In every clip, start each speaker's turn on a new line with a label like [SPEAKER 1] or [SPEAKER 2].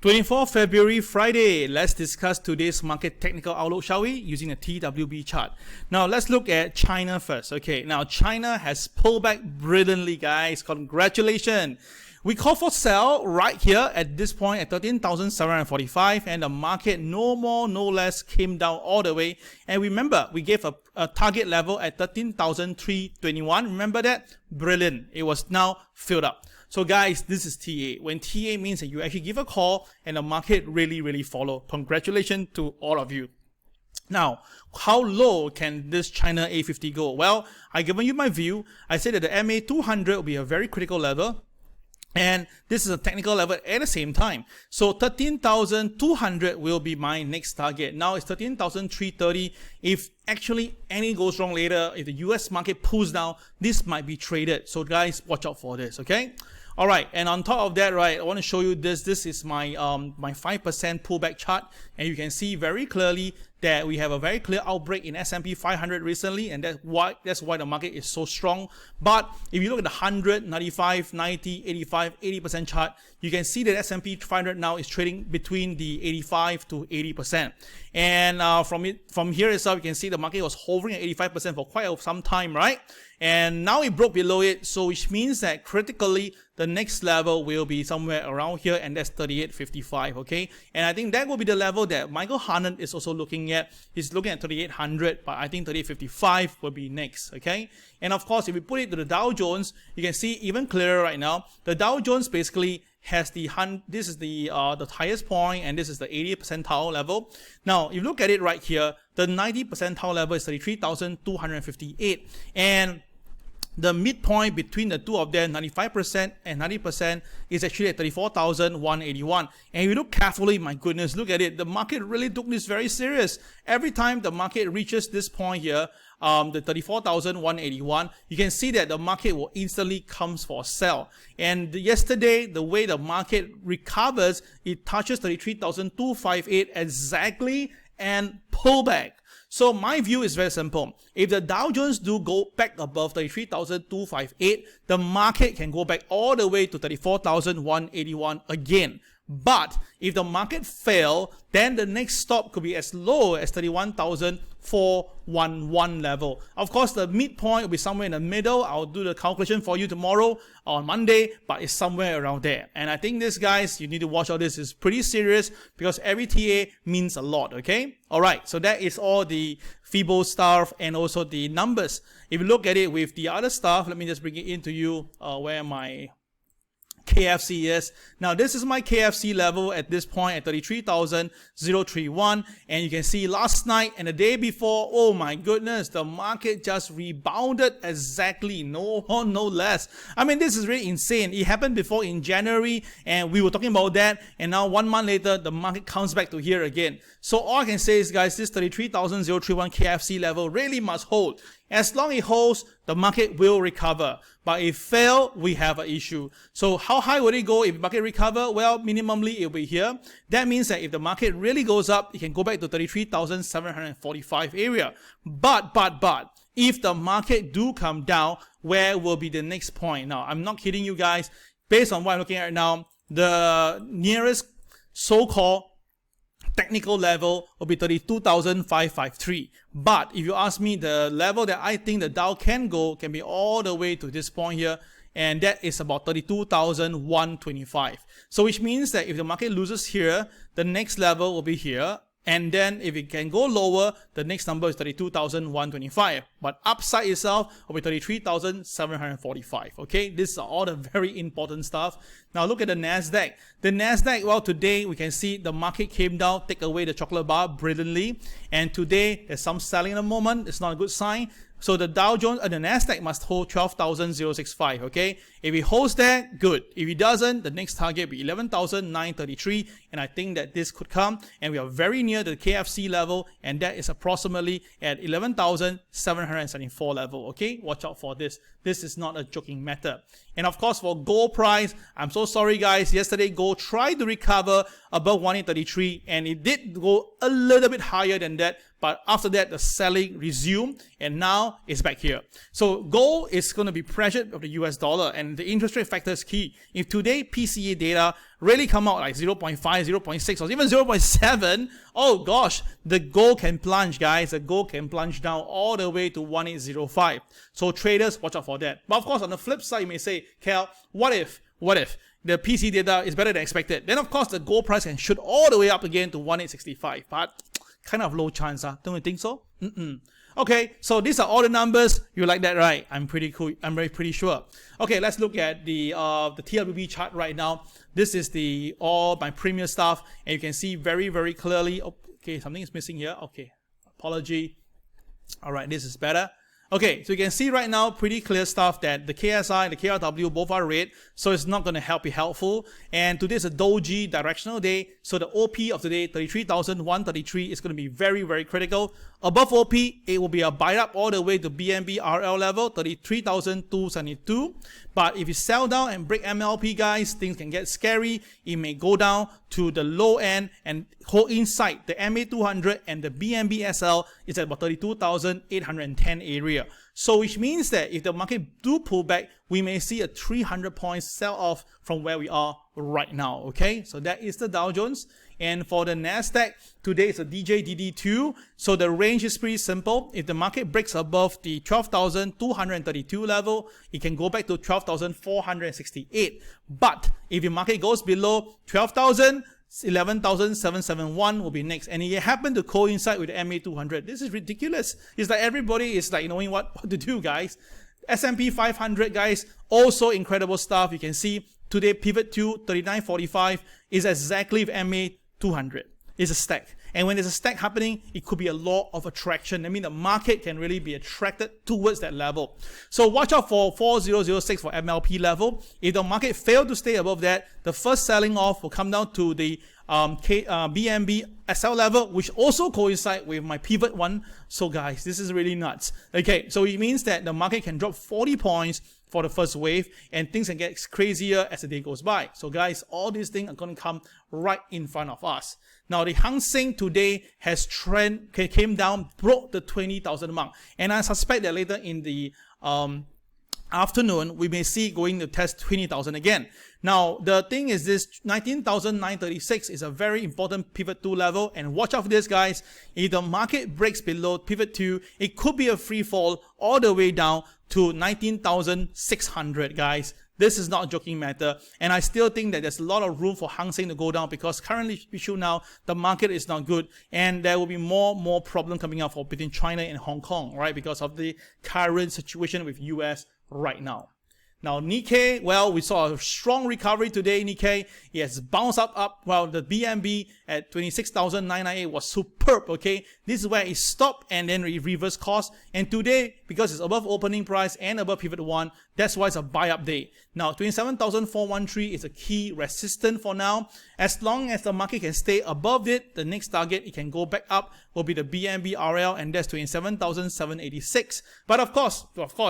[SPEAKER 1] 24th February, Friday. Let's discuss today's market technical outlook, shall we? Using a TWB chart. Now, let's look at China first. Okay, now China has pulled back brilliantly, guys. Congratulations. We call for sell right here at this point at 13,745, and the market no more, no less came down all the way. And remember, we gave a target level at 13,321. Remember that? Brilliant. It was now filled up. So guys, this is TA. When TA means that you actually give a call and the market really follow. Congratulations to all of you. Now, how low can this China A50 go? Well, I've given you my view. I said that the MA 200 will be a very critical level. And this is a technical level at the same time. So 13,200 will be my next target. Now it's 13,330. If actually any goes wrong later, if the US market pulls down, this might be traded. So guys, watch out for this, okay? All right, and on top of that, right, I want to show you this. This is my my 5% pullback chart, and you can see very clearly that we have a very clear outbreak in S&P 500 recently, and that's why the market is so strong. But if you look at the 100, 95, 90, 85, 80% chart, you can see that S&P 500 now is trading between the 85 to 80%. And from here itself, you can see the market was hovering at 85% for quite some time, right? And now it broke below it, so which means that critically the next level will be somewhere around here, and that's 38.55, okay? And I think that will be the level that Michael Hannon is also looking at. He's looking at 3800, but I think 38.55 will be next, okay? And of course, if we put it to the Dow Jones, you can see even clearer right now. The Dow Jones basically has this is the highest point, and this is the 80th percentile level. Now, if you look at it right here, the 90th percentile level is 33,258, and the midpoint between the two of them, 95% and 90%, is actually at 34,181. And if you look carefully, my goodness, look at it. The market really took this very serious. Every time the market reaches this point here, the 34,181, you can see that the market will instantly comes for a sell. And yesterday, the way the market recovers, it touches 33,258 exactly and pull back. So my view is very simple. If the Dow Jones do go back above 33,258, the market can go back all the way to 34,181 again. But if the market fail, then the next stop could be as low as 31,411 level. Of course, the midpoint will be somewhere in the middle. I'll do the calculation for you tomorrow on Monday, but it's somewhere around there. And I think this, guys, you need to watch out. This is pretty serious because every TA means a lot, okay? All right, so that is all the FIBO stuff and also the numbers. If you look at it with the other stuff, let me just bring it into you where my KFC is. Now this is my KFC level at this point at 33,031, and you can see last night and the day before, oh my goodness, the market just rebounded exactly, no more, no less. I mean, this is really insane. It happened before in January, and we were talking about that, and now 1 month later, the market comes back to here again. So all I can say is, guys, this 33,031 KFC level really must hold. As long as it holds, the market will recover. But if fail, we have an issue. So how high will it go if the market recover? Well, minimally it will be here. That means that if the market really goes up, it can go back to 33,745 area. But if the market do come down, where will be the next point? Now, I'm not kidding you guys. Based on what I'm looking at right now, the nearest so-called technical level will be 32,553. But if you ask me, the level that I think the Dow can go can be all the way to this point here, and that is about 32,125. So which means that if the market loses here, the next level will be here. And then if it can go lower, the next number is 32,125. But upside itself will be 33,745. Okay, these are all the very important stuff. Now look at the NASDAQ. The NASDAQ, well, today we can see the market came down, take away the chocolate bar brilliantly. And today there's some selling in the moment. It's not a good sign. So the Dow Jones and the NASDAQ must hold 12,065, okay? If it holds that, good. If it doesn't, the next target will be 11,933, and I think that this could come, and we are very near the KFC level, and that is approximately at 11,774 level, okay? Watch out for this. This is not a joking matter. And of course, for gold price, I'm so sorry guys, yesterday gold tried to recover above 133, and it did go a little bit higher than that, but after that the selling resumed, and now it's back here. So gold is going to be pressured of the US dollar, and the interest rate factor is key. If today PCE data really come out like 0.5, 0.6, or even 0.7, oh gosh, the gold can plunge, guys. The gold can plunge down all the way to 1805. So traders, watch out for that. But of course, on the flip side, you may say, Cal, what if the PC data is better than expected? Then of course the gold price can shoot all the way up again to 1865, but kind of low chance, don't you think so? Okay, so these are all the numbers. You like that, right? I'm pretty cool. I'm pretty sure. Okay, let's look at the TWB chart right now. This is all my premier stuff, and you can see very, very clearly. Okay, something is missing here. Okay, apology. All right, this is better. Okay, so you can see right now pretty clear stuff that the KSI and the KRW both are red, so it's not going to be helpful. And today is a doji directional day, so the OP of the day, 33,133, is going to be very, very critical. Above OP, it will be a buy up all the way to BNB RL level, 33,272. But if you sell down and break MLP, guys, things can get scary. It may go down to the low end and hold inside the MA200, and the BNB SL is at about 32,810 area. So which means that if the market do pull back, we may see a 300 points sell off from where we are right now. Okay, so that is the Dow Jones. And for the NASDAQ, today is a DJDD2. So the range is pretty simple. If the market breaks above the 12,232 level, it can go back to 12,468. But if the market goes below 12,000, 11,771 will be next, and it happened to coincide with the MA200. This is ridiculous. It's like everybody is like knowing what to do, guys. S&P 500, guys, also incredible stuff. You can see today pivot to 39.45 is exactly with MA200. It's a stack. And when there's a stack happening, it could be a law of attraction. I mean, the market can really be attracted towards that level. So watch out for 4006 for MLP level. If the market failed to stay above that, the first selling off will come down to the BNB SL level, which also coincide with my pivot one. So guys, this is really nuts. Okay, so it means that the market can drop 40 points for the first wave, and things can get crazier as the day goes by. So guys, all these things are going to come right in front of us. Now the Hang Seng today has came down, broke the 20,000 mark, and I suspect that later in the afternoon we may see going to test 20,000 again. Now the thing is this, 19,936 is a very important pivot 2 level, and watch out for this, guys. If the market breaks below pivot 2, it could be a free fall all the way down to 19,600, guys. This is not a joking matter, and I still think that there's a lot of room for Hang Seng to go down, because currently issue now the market is not good, and there will be more problem coming up between China and Hong Kong, right? Because of the current situation with US right now. Now Nikkei, well, we saw a strong recovery today. Nikkei, it has bounced up. Well, the BNB at 26,998 was superb. Okay, this is where it stopped and then it reversed course. And today, because it's above opening price and above pivot 1, that's why it's a buy up day. Now 27,413 is a key resistance for now. As long as the market can stay above it, the next target it can go back up will be the BNB RL, and that's 27,786. But of course,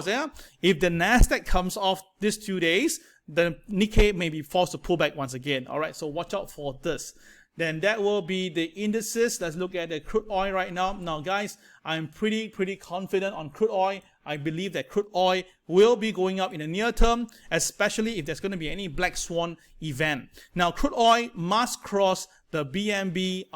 [SPEAKER 1] yeah, if the NASDAQ comes off these 2 days, the Nikkei may be forced to pull back once again. All right, so watch out for this. Then that will be the indices. Let's look at the crude oil right now. Now guys, I'm pretty confident on crude oil. I believe that crude oil will be going up in the near term, especially if there's going to be any black swan event. Now crude oil must cross the BNB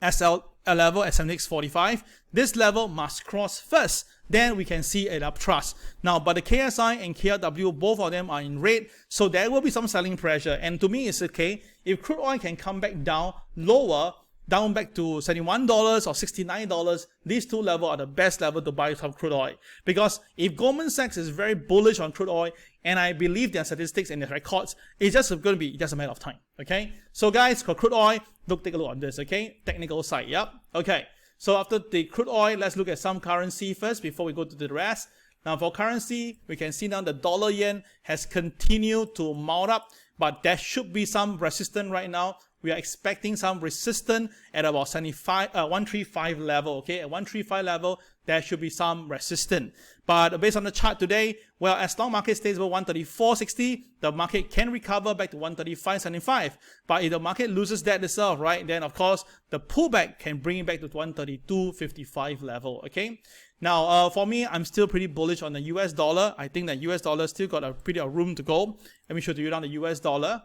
[SPEAKER 1] SL level at 76.45. This level must cross first, then we can see an upthrust. Now, but the KSI and KRW, both of them are in red, so there will be some selling pressure. And to me, it's okay if crude oil can come back down lower, down back to $71 or $69. These two levels are the best level to buy some crude oil, because if Goldman Sachs is very bullish on crude oil, and I believe their statistics and their records, it's just going to be just a matter of time. Okay, so guys, for crude oil, take a look on this. Okay, technical side. Yep. Okay, so after the crude oil, let's look at some currency first before we go to the rest. Now for currency, we can see now the dollar yen has continued to mount up, but there should be some resistance right now. We are expecting some resistance at about 135 level. Okay, at 135 level, there should be some resistance. But based on the chart today, well, as long market stays above 134.60, the market can recover back to 135.75. But if the market loses that itself, right, then of course the pullback can bring it back to 132.55 level. Okay. Now, for me, I'm still pretty bullish on the US dollar. I think that US dollar still got a pretty room to go. Let me show you down the US dollar.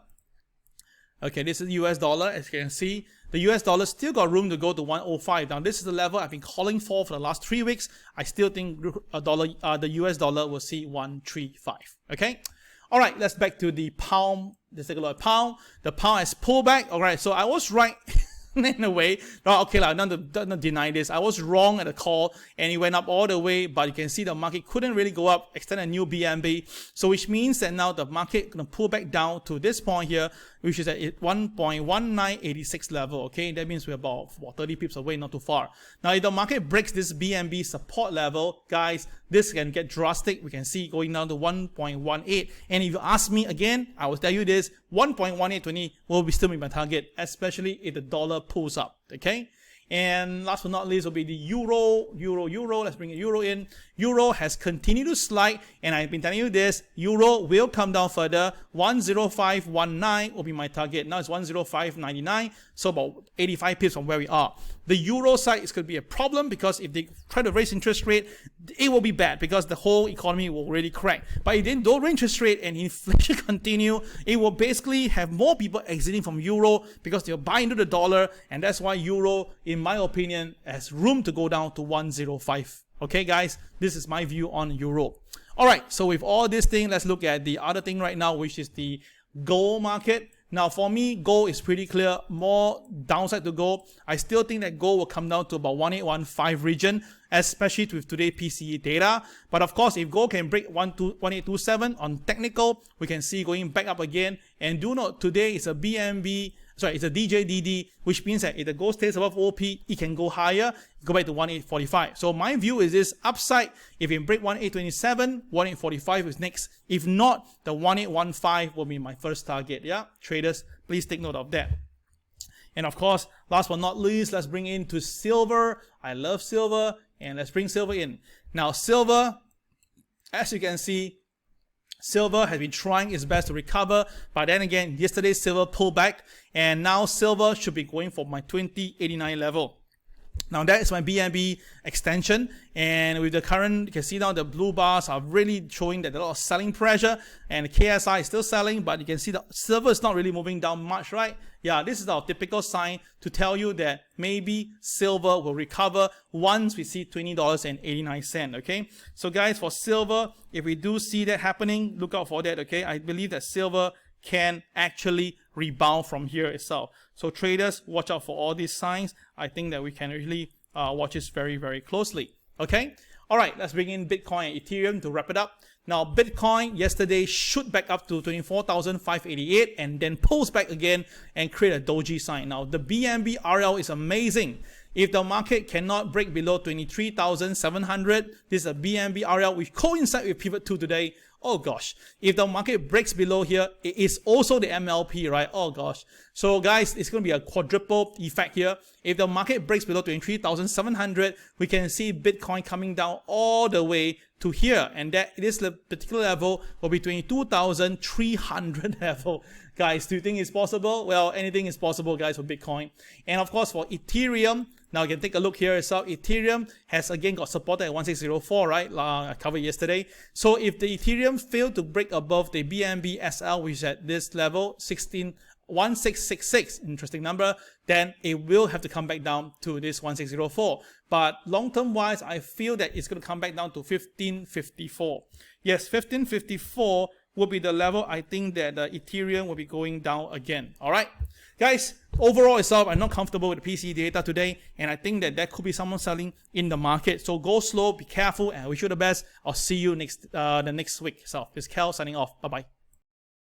[SPEAKER 1] Okay, this is US dollar. As you can see, the US dollar still got room to go to 105. Now, this is the level I've been calling for the last 3 weeks. I still think the US dollar will see 135. Okay. All right, let's back to the pound. Let's take a look at pound. The pound has pulled back. All right, so I was right. In a way, okay, not deny this. I was wrong at the call, and it went up all the way, but you can see the market couldn't really go up, extend a new BNB. So which means that now the market gonna pull back down to this point here, which is at 1.1986 level. Okay, that means we're about 30 pips away, not too far. Now, if the market breaks this BNB support level, guys, this can get drastic. We can see going down to 1.18. And if you ask me again, I will tell you this: 1.1820 will be still be my target, especially if the dollar pulls up. Okay. And last but not least will be the euro. Let's bring the euro in. Euro has continued to slide, and I've been telling you this, euro will come down further. 105.19 will be my target. Now it's 105.99, so about 85 pips from where we are. The euro side is going to be a problem because if they try to raise interest rate, it will be bad because the whole economy will really crack. But if they don't raise interest rate and inflation continue, it will basically have more people exiting from euro because they'll buy into the dollar, and that's why euro, in my opinion, has room to go down to 105. Okay, guys, this is my view on euro. All right, so with all this thing, let's look at the other thing right now, which is the gold market. Now, for me, gold is pretty clear. More downside to gold. I still think that gold will come down to about 1815 region, especially with today's PCE data. But of course, if gold can break 1827 on technical, we can see going back up again. And do note, today is a BNB. Sorry, it's a DJDD, which means that if the gold stays above OP, it can go higher, go back to 1845. So my view is this: upside, if it can break 1827, 1845 is next. If not, the 1815 will be my first target. Yeah, traders, please take note of that. And of course, last but not least, let's bring in to silver. I love silver, and let's bring silver in. Now, silver, as you can see, silver has been trying its best to recover, but then again, yesterday silver pulled back, and now silver should be going for my 2089 level. Now that is my BNB extension, and with the current, you can see now the blue bars are really showing that there's a lot of selling pressure, and the KSI is still selling, but you can see the silver is not really moving down much, right? Yeah, this is our typical sign to tell you that maybe silver will recover once we see $20.89, okay? So guys, for silver, if we do see that happening, look out for that, okay? I believe that silver can actually rebound from here itself. So traders, watch out for all these signs. I think that we can really watch this very, very closely, okay? All right, let's bring in Bitcoin and Ethereum to wrap it up. Now, Bitcoin yesterday shoot back up to 24,588 and then pulls back again and create a doji sign. Now, the BNB RL is amazing. If the market cannot break below 23,700, this is a BNB RL which coincides with Pivot 2 today. Oh gosh, if the market breaks below here, it is also the MLP, right? Oh gosh. So guys, it's going to be a quadruple effect here. If the market breaks below 23,700, we can see Bitcoin coming down all the way to here, and that this particular level will be 22,300 level. Guys, do you think it's possible? Well, anything is possible, guys, for Bitcoin. And of course, for Ethereum, now you can take a look here itself. Ethereum has again got supported at 1604, right? I covered yesterday. So if the Ethereum failed to break above the BNB SL, which is at this level, 1666, interesting number, then it will have to come back down to this 1604. But long-term wise, I feel that it's going to come back down to 1554. Yes, 1554 will be the level I think that the Ethereum will be going down again. All right, guys, overall itself, I'm not comfortable with the PCE data today, and I think that there could be someone selling in the market. So go slow, be careful, and I wish you the best. I'll see you the next week. So this is Cal signing off. Bye-bye.